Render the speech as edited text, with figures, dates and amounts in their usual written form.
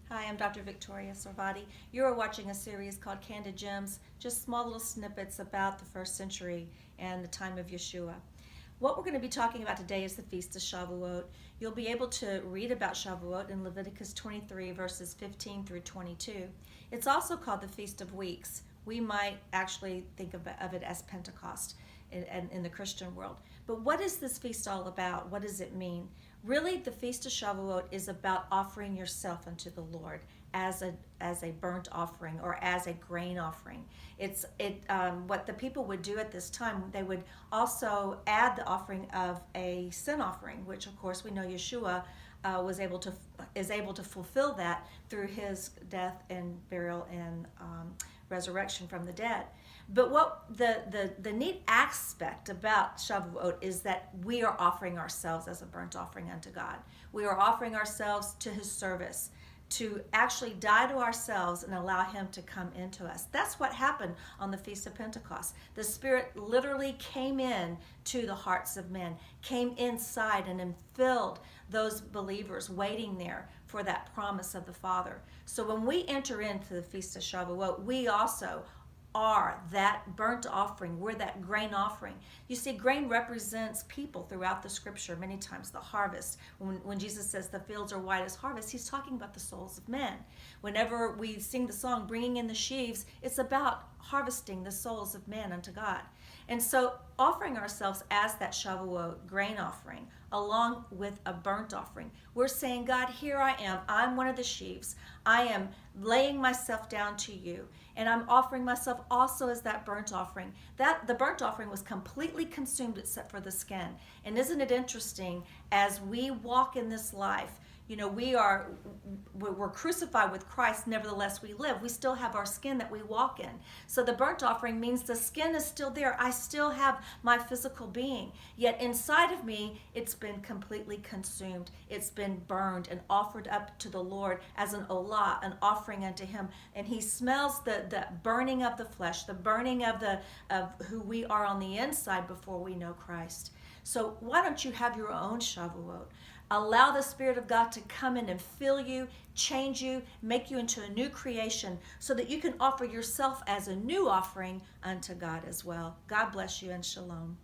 Hi, I'm Dr. Victoria Sarvati. You are watching a series called Candid Gems, just small little snippets about the first century and the time of Yeshua. What we're going to be talking about today is the Feast of Shavuot. You'll be able to read about Shavuot in Leviticus 23, verses 15 through 22. It's also called the Feast of Weeks. We might actually think of it as Pentecost in the Christian world. But what is this feast all about? What does it mean? Really, the Feast of Shavuot is about offering yourself unto the Lord as a burnt offering or as a grain offering. What the people would do at this time. They would also add the offering of a sin offering, which of course we know Yeshua is able to fulfill that through his death and burial and resurrection from the dead. But what the neat aspect about Shavuot is that we are offering ourselves as a burnt offering unto God. We are offering ourselves to his service, to actually die to ourselves and allow him to come into us. That's what happened on the Feast of Pentecost. The Spirit literally came in to the hearts of men, came inside and filled those believers waiting there for that promise of the Father. So when we enter into the Feast of Shavuot, we also are that burnt offering. We're that grain offering. You see, grain represents people throughout the scripture, many times the harvest. When Jesus says the fields are white as harvest, he's talking about the souls of men. Whenever we sing the song, Bringing in the Sheaves, it's about harvesting the souls of men unto God. And so offering ourselves as that Shavuot grain offering, along with a burnt offering, we're saying, God, here I am. I'm one of the sheaves. I am laying myself down to you, and I'm offering myself also as that burnt offering. The burnt offering was completely consumed except for the skin. And isn't it interesting, as we walk in this life, we're crucified with Christ, nevertheless we live. We still have our skin that we walk in. So the burnt offering means the skin is still there. I still have my physical being. Yet inside of me, it's been completely consumed. It's been burned and offered up to the Lord as an olah, an offering unto him. And he smells the burning of the flesh, the burning of who we are on the inside before we know Christ. So why don't you have your own Shavuot? Allow the Spirit of God to come in and fill you, change you, make you into a new creation so that you can offer yourself as a new offering unto God as well. God bless you and shalom.